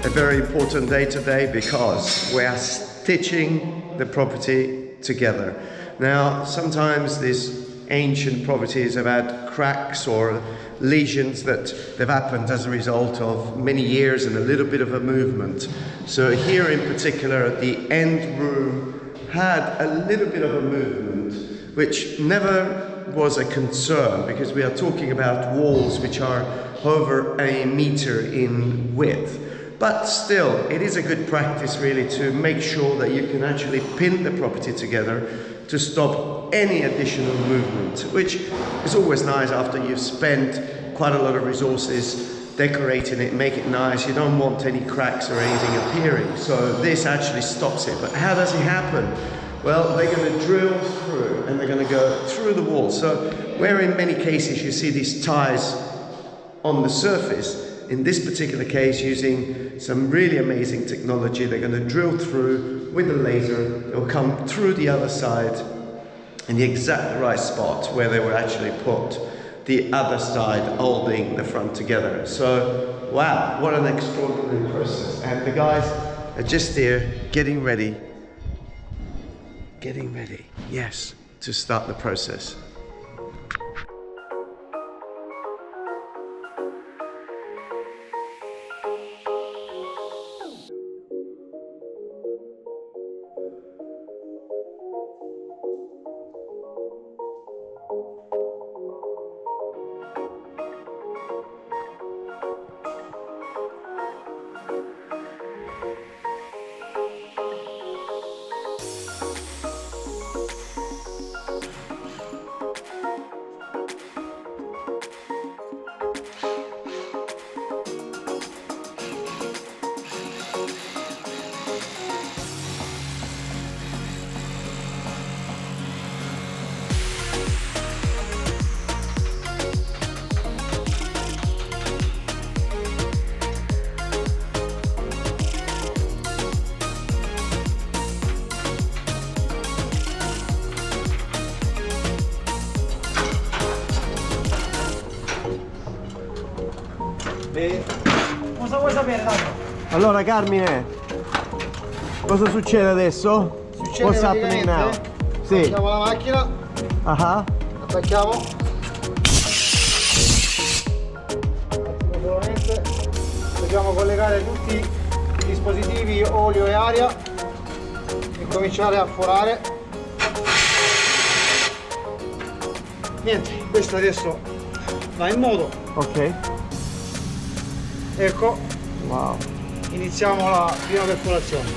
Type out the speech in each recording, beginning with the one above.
a very important day today because we are stitching the property together. Now, sometimes these ancient properties have had cracks or lesions that have happened as a result of many years and a little bit of a movement. So here in particular, the end room had a little bit of a movement, which never was a concern because we are talking about walls which are over 1 meter in width. But still, it is a good practice really to make sure that you can actually pin the property together to stop any additional movement, which is always nice after you've spent quite a lot of resources decorating it, make it nice. You don't want any cracks or anything appearing. So this actually stops it. But how does it happen? Well, they're going to drill through and they're going to go through the wall. So where in many cases you see these ties on the surface, in this particular case, using some really amazing technology, they're going to drill through with a laser. They'll come through the other side in the exact right spot where they were actually put the other side holding the front together. So, wow, what an extraordinary process. And the guys are just here getting ready, yes, to start the process. Cosa vuoi sapere, Davide? Allora Carmine, cosa succede adesso? Succede What's happening now? Sì. Attacchiamo la macchina. Attacchiamo. Solamente dobbiamo collegare tutti i dispositivi olio e aria e cominciare a forare. Niente, questo adesso va in moto. Ok. Ecco. Wow. Iniziamo la prima perforazione.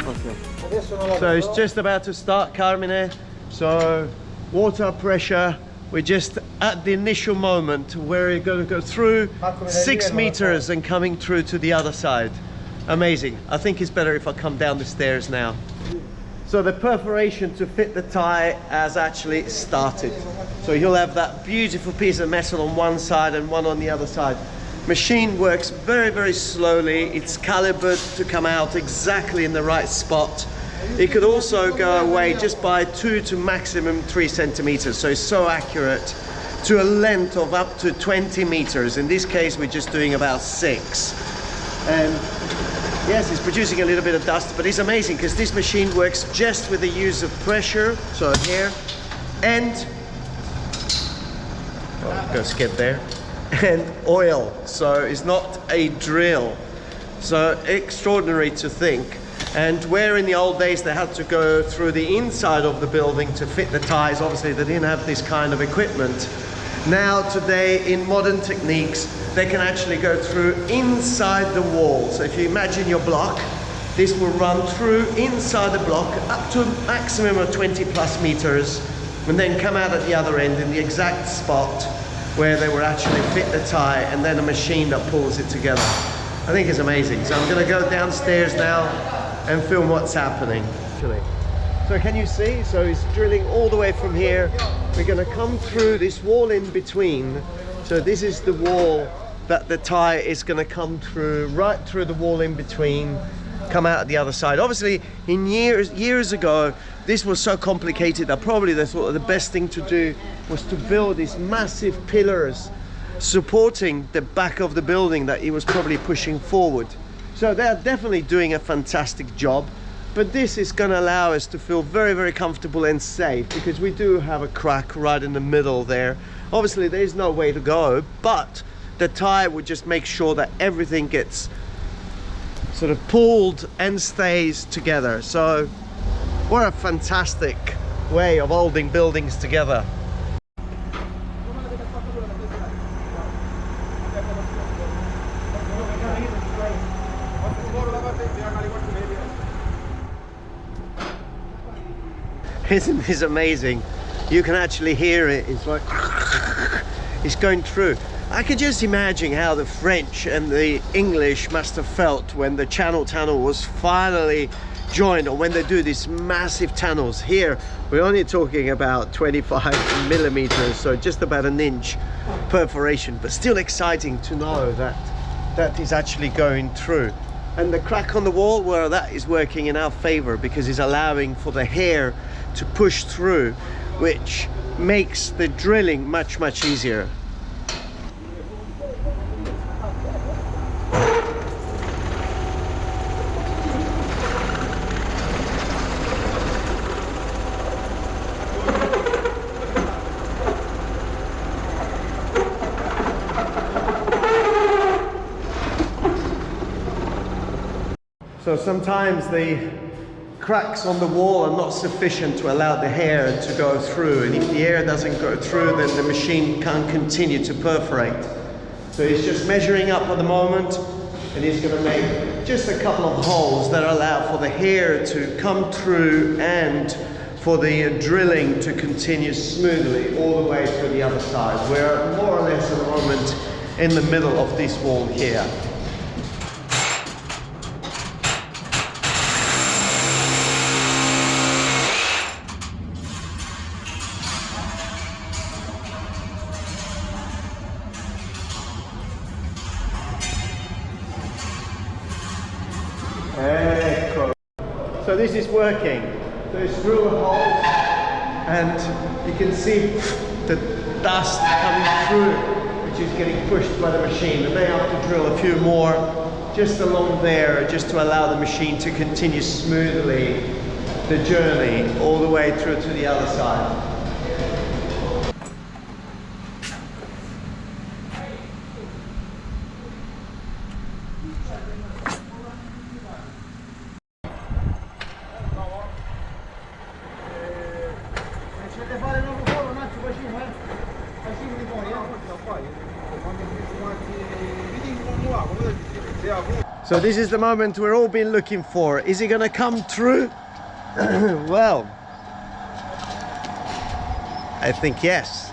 Okay. Adesso non la So it's just about to start, Carmine. So water pressure. We're just at the initial moment where you're going to go through 6 meters and coming through to the other side. Amazing. I think it's better if I come down the stairs now. So the perforation to fit the tie has actually started. So you'll have that beautiful piece of metal on one side and one on the other side. Machine works very, very slowly. It's calibrated to come out exactly in the right spot. It could also go away just by 2 to maximum 3 centimeters. So it's so accurate to a length of up to 20 meters. In this case, we're just doing about 6. And yes, it's producing a little bit of dust, but it's amazing because this machine works just with the use of pressure. So here, and go skip there. And oil, so it's not a drill. So extraordinary to think. And where in the old days they had to go through the inside of the building to fit the ties, obviously they didn't have this kind of equipment. Now today in modern techniques they can actually go through inside the wall. So if you imagine your block, this will run through inside the block up to a maximum of 20 plus meters and then come out at the other end in the exact spot where they will actually fit the tie, and then a machine that pulls it together. I think it's amazing. So I'm going to go downstairs now and film what's happening. So can you see? So it's drilling all the way from here. We're going to come through this wall in between. So this is the wall that the tie is going to come through, right through the wall in between, come out the other side. Obviously, in years ago, this was so complicated that probably they thought the best thing to do was to build these massive pillars supporting the back of the building that he was probably pushing forward. So they're definitely doing a fantastic job, but this is going to allow us to feel very, very comfortable and safe, because we do have a crack right in the middle there. Obviously there's no way to go, but the tire would just make sure that everything gets sort of pulled and stays together. So what a fantastic way of holding buildings together. Isn't this amazing? You can actually hear it. It's like it's going through. I could just imagine how the French and the English must have felt when the Channel Tunnel was finally joined, or when they do these massive tunnels. Here we're only talking about 25 millimeters, so just about an inch perforation, but still exciting to know that that is actually going through. And the crack on the wall, well, that is working in our favor, because it's allowing for the hair to push through, which makes the drilling much easier. So sometimes the cracks on the wall are not sufficient to allow the hair to go through, and if the air doesn't go through, then the machine can't continue to perforate. So he's just measuring up at the moment, and he's going to make just a couple of holes that allow for the hair to come through and for the drilling to continue smoothly all the way to the other side. We're more or less at the moment in the middle of this wall here. Ecco. So this is working. So it's drill the holes, and you can see the dust coming through, which is getting pushed by the machine. And they have to drill a few more just along there, just to allow the machine to continue smoothly the journey all the way through to the other side. So this is the moment we're all been looking for. Is it going to come through? Well, I think yes.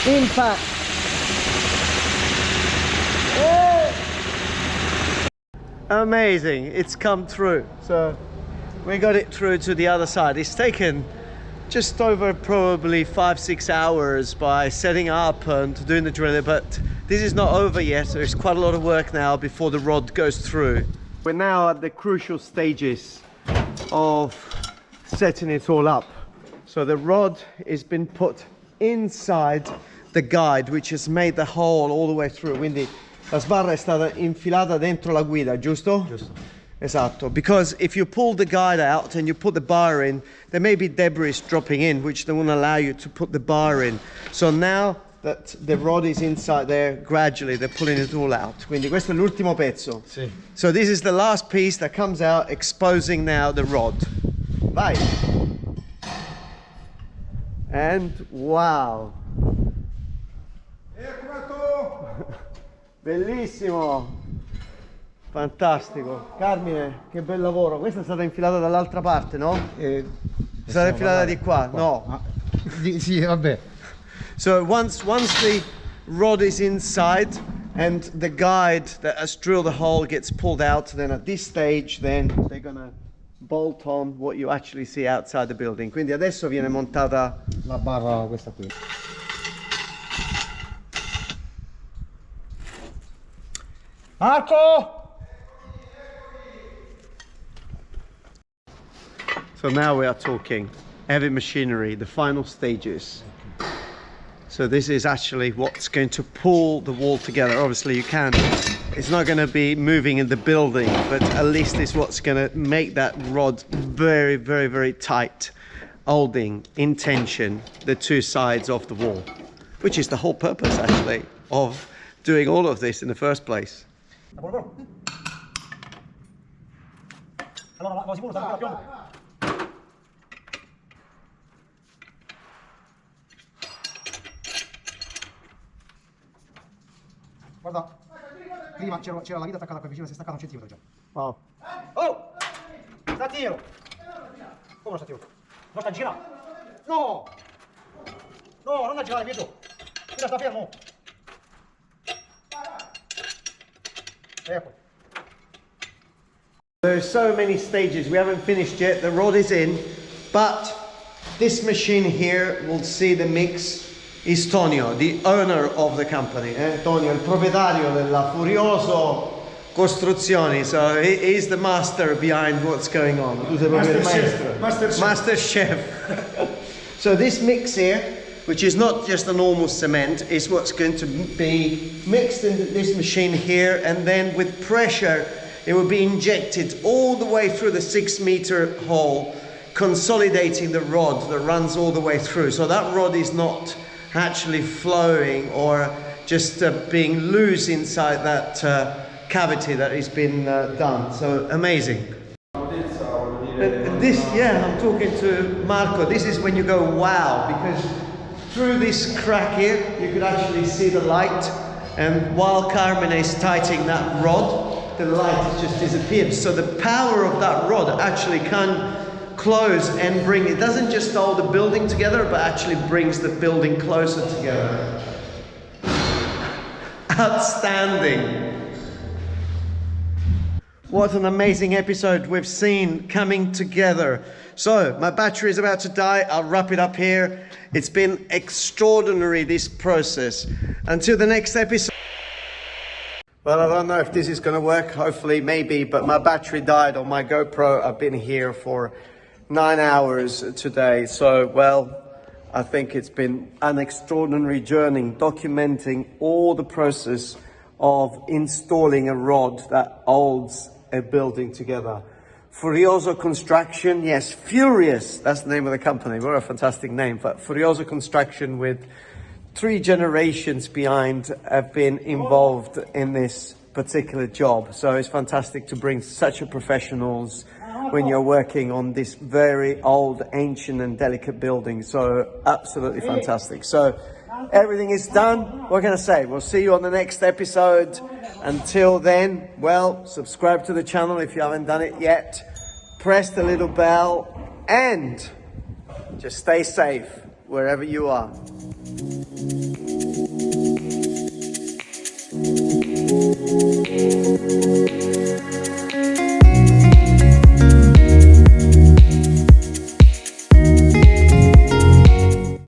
Impact. Amazing, it's come through. So we got it through to the other side. It's taken just over probably 5-6 hours by setting up and doing the drilling, but this is not over yet. There's quite a lot of work now before the rod goes through. We're now at the crucial stages of setting it all up. So the rod has been put inside the guide, which has made the hole all the way through. Quindi la sbarra è stata infilata dentro la guida, giusto? Giusto. Esatto, because if you pull the guide out and you put the bar in, there may be debris dropping in, which they won't allow you to put the bar in. So now that the rod is inside there, gradually they're pulling it all out. Quindi questo è l'ultimo pezzo. Sì. So this is the last piece that comes out, exposing now the rod. Vai! And wow! Bellissimo, fantastico. Carmine, che bel lavoro. Questa è stata infilata dall'altra parte, no? È stata infilata di qua, no? Ah, sì, vabbè. So once the rod is inside and the guide that has drilled the hole gets pulled out, then at this stage then they're gonna bolt on what you actually see outside the building. Quindi adesso viene montata la barra, questa qui. Marco! So now we are talking heavy machinery, the final stages. So this is actually what's going to pull the wall together. Obviously it's not going to be moving in the building, but at least it's what's going to make that rod very, very, very tight, holding in tension the two sides of the wall, which is the whole purpose actually of doing all of this in the first place. Guarda, prima c'era la vita attaccata qui vicino, si è staccata un centimetro già. Wow. Oh! Sta tiro! Come non sta tiro? Non sta girando! No! No, non ha girato, Pietro! Mira, sta fermo! Ecco. There's so many stages, we haven't finished yet, the rod is in, but this machine here will see the mix is Tonio, the owner of the company. Tonio, il proprietario della Furioso Costruzioni, so he is the master behind what's going on. Master chef. So this mix here, which is not just a normal cement, is what's going to be mixed into this machine here, and then with pressure it will be injected all the way through the 6-meter hole, consolidating the rod that runs all the way through. So that rod is not actually flowing or just being loose inside that cavity that has been done. So amazing. This, yeah, I'm talking to Marco. This is when you go wow, because through this crack here you could actually see the light, and while Carmine is tightening that rod, the light has just disappeared. So the power of that rod actually can close and bring, it doesn't just hold the building together, but actually brings the building closer together. Outstanding. What an amazing episode we've seen coming together. So my battery is about to die. I'll wrap it up here. It's been extraordinary, this process. Until the next episode. Well, I don't know if this is going to work. Hopefully, maybe, but my battery died on my GoPro. I've been here for 9 hours today. So, well, I think it's been an extraordinary journey documenting all the process of installing a rod that holds a building together. Furioso Construction, yes, Furious, that's the name of the company. What a fantastic name. But Furioso Construction, with 3 generations behind, have been involved in this particular job. So it's fantastic to bring such a professionals when you're working on this very old, ancient and delicate building. So absolutely fantastic. So everything is done. What can I say? We'll see you on the next episode. Until then, well, subscribe to the channel if you haven't done it yet. Press the little bell and just stay safe wherever you are.